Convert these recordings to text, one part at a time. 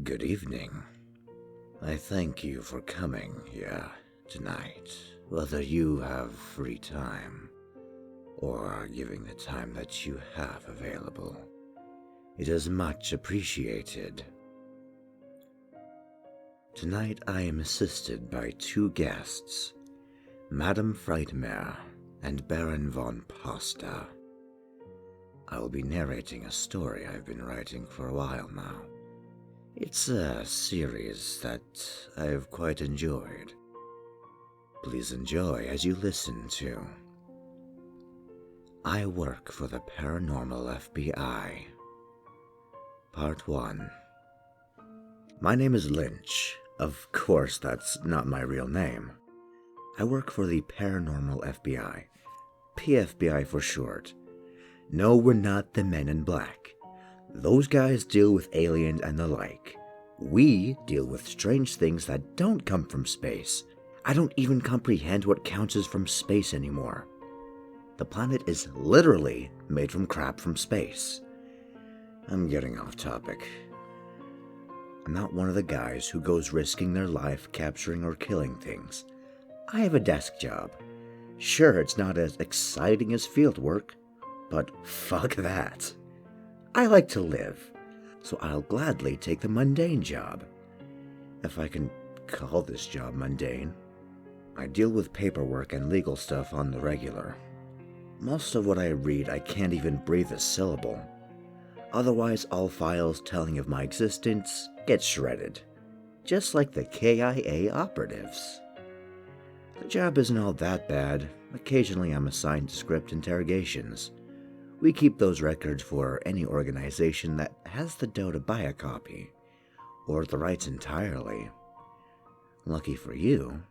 Good evening. I thank you for coming here tonight, whether you have free time or are giving the time that you have available. It is much appreciated. Tonight I am assisted by two guests, Madame Frightmare and Baron VonPasta. I will be narrating a story I've been writing for a while now. It's a series that I've quite enjoyed. Please enjoy as you listen to I Work for the Paranormal FBI, Part 1. My name is Lynch. Of course, that's not my real name. I work for the Paranormal FBI, PFBI for short. No, we're not the Men in Black. Those guys deal with aliens and the like. We deal with strange things that don't come from space. I don't even comprehend what counts as from space anymore. The planet is literally made from crap from space. I'm getting off topic. I'm not one of the guys who goes risking their life capturing or killing things. I have a desk job. Sure, it's not as exciting as field work, but fuck that. I like to live, so I'll gladly take the mundane job. If I can call this job mundane. I deal with paperwork and legal stuff on the regular. Most of what I read I can't even breathe a syllable. Otherwise, all files telling of my existence get shredded, just like the KIA operatives. The job isn't all that bad. Occasionally I'm assigned to script interrogations. We keep those records for any organization that has the dough to buy a copy, or the rights entirely. Lucky for you,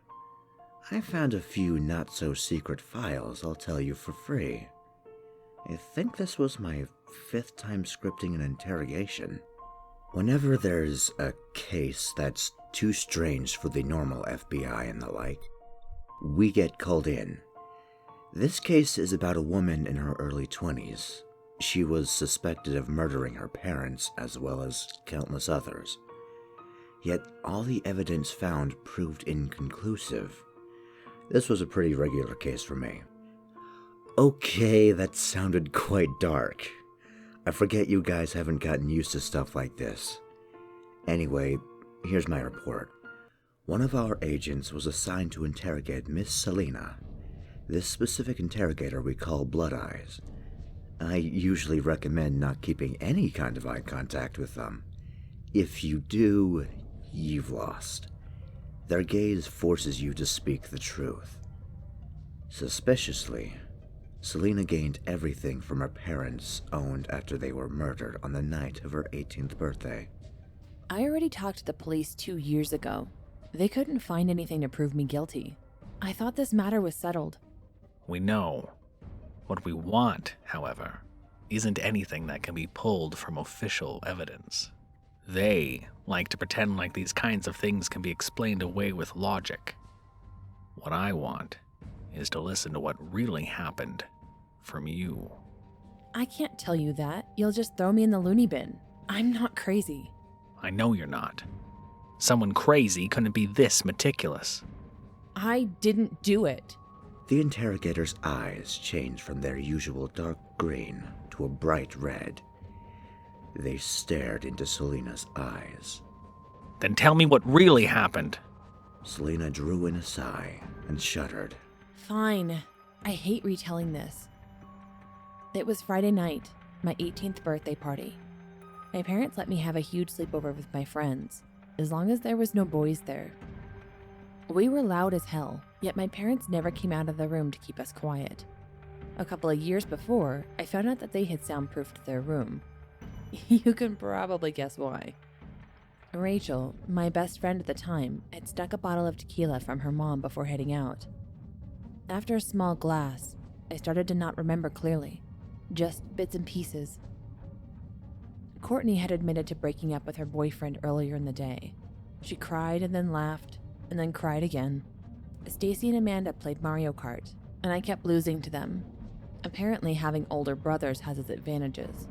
I found a few not-so-secret files I'll tell you for free. I think this was my 5th time scripting an interrogation. Whenever there's a case that's too strange for the normal FBI and the like, we get called in. This case is about a woman in her early 20s. She was suspected of murdering her parents as well as countless others. Yet all the evidence found proved inconclusive. This was a pretty regular case for me. Okay, that sounded quite dark. I forget you guys haven't gotten used to stuff like this. Anyway, here's my report. One of our agents was assigned to interrogate Miss Selena. This specific interrogator we call Blood Eyes. I usually recommend not keeping any kind of eye contact with them. If you do, you've lost. Their gaze forces you to speak the truth. Suspiciously, Selena gained everything from her parents owned after they were murdered on the night of her 18th birthday. I already talked to the police 2 years ago. They couldn't find anything to prove me guilty. I thought this matter was settled. We know. What we want, however, isn't anything that can be pulled from official evidence. They like to pretend like these kinds of things can be explained away with logic. What I want is to listen to what really happened from you. I can't tell you that. You'll just throw me in the loony bin. I'm not crazy. I know you're not. Someone crazy couldn't be this meticulous. I didn't do it. The interrogator's eyes changed from their usual dark green to a bright red. They stared into Selena's eyes. Then tell me what really happened. Selena drew in a sigh and shuddered. Fine. I hate retelling this. It was Friday night, my 18th birthday party. My parents let me have a huge sleepover with my friends, as long as there was no boys there. We were loud as hell, yet my parents never came out of the room to keep us quiet. A couple of years before, I found out that they had soundproofed their room. You can probably guess why. Rachel, my best friend at the time, had stuck a bottle of tequila from her mom before heading out. After a small glass, I started to not remember clearly, just bits and pieces. Courtney had admitted to breaking up with her boyfriend earlier in the day. She cried and then laughed, and then cried again. Stacy and Amanda played Mario Kart, and I kept losing to them. Apparently having older brothers has its advantages.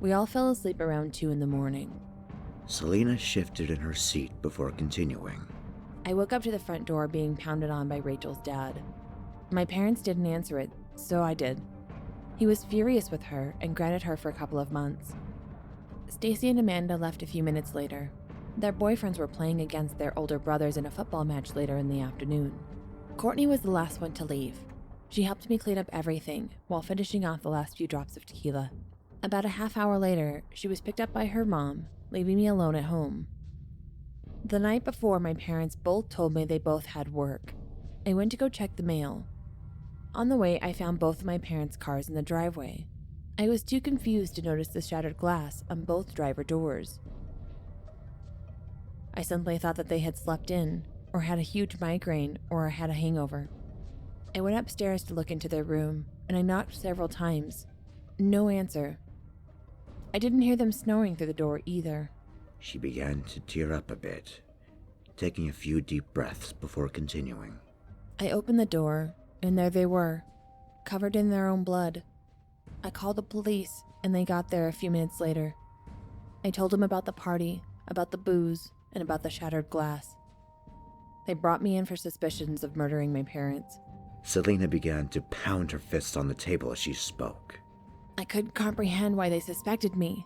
We all fell asleep around 2 in the morning. Selena shifted in her seat before continuing. I woke up to the front door being pounded on by Rachel's dad. My parents didn't answer it, so I did. He was furious with her and grounded her for a couple of months. Stacy and Amanda left a few minutes later. Their boyfriends were playing against their older brothers in a football match later in the afternoon. Courtney was the last one to leave. She helped me clean up everything while finishing off the last few drops of tequila. About a half hour later, she was picked up by her mom, leaving me alone at home. The night before, my parents both told me they both had work. I went to go check the mail. On the way, I found both of my parents' cars in the driveway. I was too confused to notice the shattered glass on both driver doors. I simply thought that they had slept in, or had a huge migraine, or had a hangover. I went upstairs to look into their room, and I knocked several times. No answer. I didn't hear them snoring through the door either. She began to tear up a bit, taking a few deep breaths before continuing. I opened the door, and there they were, covered in their own blood. I called the police, and they got there a few minutes later. I told them about the party, about the booze, and about the shattered glass. They brought me in for suspicions of murdering my parents. Selena began to pound her fist on the table as she spoke. I couldn't comprehend why they suspected me.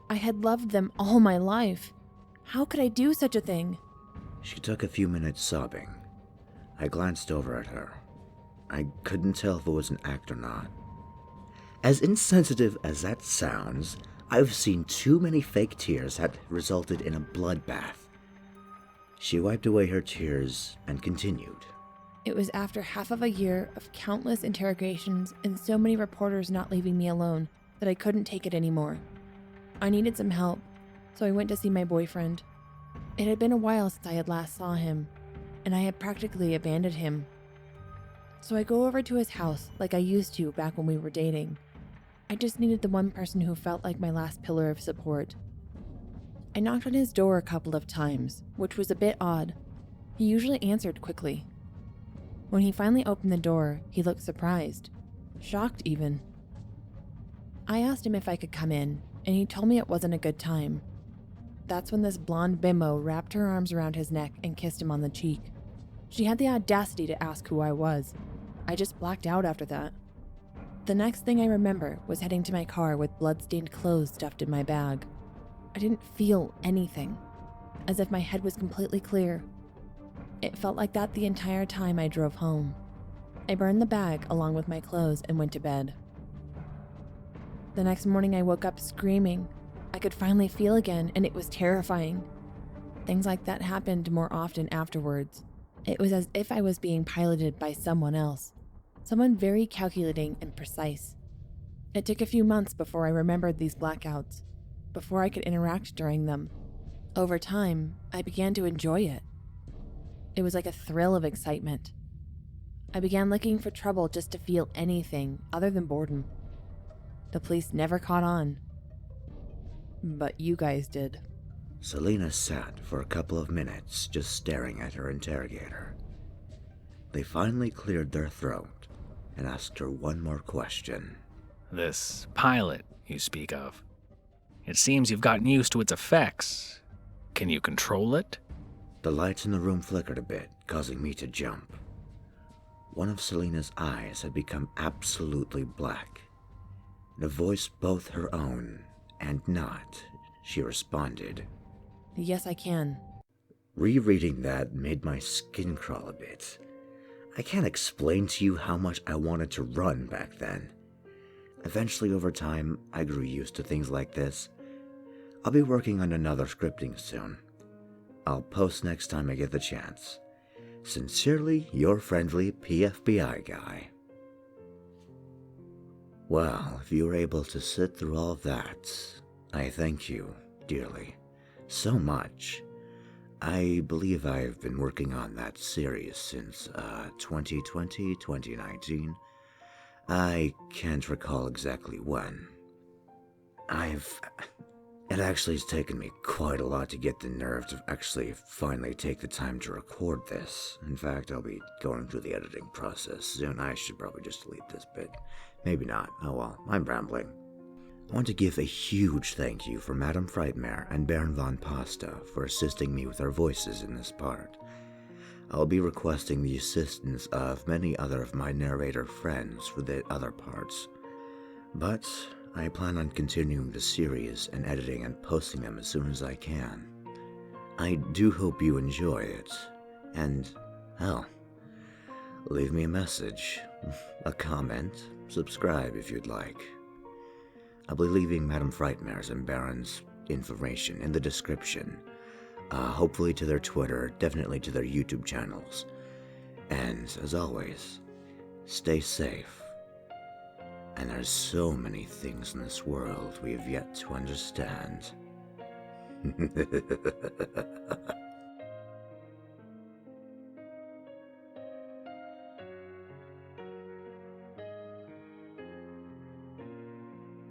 I had loved them all my life. How could I do such a thing? She took a few minutes sobbing. I glanced over at her. I couldn't tell if it was an act or not. As insensitive as that sounds, I've seen too many fake tears that resulted in a bloodbath. She wiped away her tears and continued. It was after half of a year of countless interrogations and so many reporters not leaving me alone that I couldn't take it anymore. I needed some help, so I went to see my boyfriend. It had been a while since I had last saw him, and I had practically abandoned him. So I go over to his house like I used to back when we were dating. I just needed the one person who felt like my last pillar of support. I knocked on his door a couple of times, which was a bit odd. He usually answered quickly. When he finally opened the door, he looked surprised, shocked even. I asked him if I could come in, and he told me it wasn't a good time. That's when this blonde bimbo wrapped her arms around his neck and kissed him on the cheek. She had the audacity to ask who I was. I just blacked out after that. The next thing I remember was heading to my car with blood-stained clothes stuffed in my bag. I didn't feel anything, as if my head was completely clear. It felt like that the entire time I drove home. I burned the bag along with my clothes and went to bed. The next morning I woke up screaming. I could finally feel again, and it was terrifying. Things like that happened more often afterwards. It was as if I was being piloted by someone else. Someone very calculating and precise. It took a few months before I remembered these blackouts, before I could interact during them. Over time, I began to enjoy it. It was like a thrill of excitement. I began looking for trouble just to feel anything other than boredom. The police never caught on. But you guys did. Selena sat for a couple of minutes just staring at her interrogator. They finally cleared their throat and asked her one more question. This pilot you speak of, it seems you've gotten used to its effects. Can you control it? The lights in the room flickered a bit, causing me to jump. One of Selena's eyes had become absolutely black. In a voice both her own and not, she responded. Yes, I can. Rereading that made my skin crawl a bit. I can't explain to you how much I wanted to run back then. Eventually, over time, I grew used to things like this. I'll be working on another scripting soon. I'll post next time I get the chance. Sincerely, your friendly PFBI guy. Well, if you were able to sit through all of that, I thank you dearly. So much. I believe I've been working on that series since 2020, 2019. I can't recall exactly when. It actually has taken me quite a lot to get the nerve to actually finally take the time to record this. In fact, I'll be going through the editing process soon. I should probably just delete this bit. Maybe not. Oh well, I'm rambling. I want to give a huge thank you for Madam Frightmare and Baron VonPasta for assisting me with their voices in this part. I'll be requesting the assistance of many other of my narrator friends for the other parts, but I plan on continuing the series and editing and posting them as soon as I can. I do hope you enjoy it, and, hell, leave me a message, a comment, subscribe if you'd like. I'll be leaving Madam Frightmare's and Baron's information in the description, hopefully to their Twitter, definitely to their YouTube channels. And, as always, stay safe. And there's so many things in this world we have yet to understand.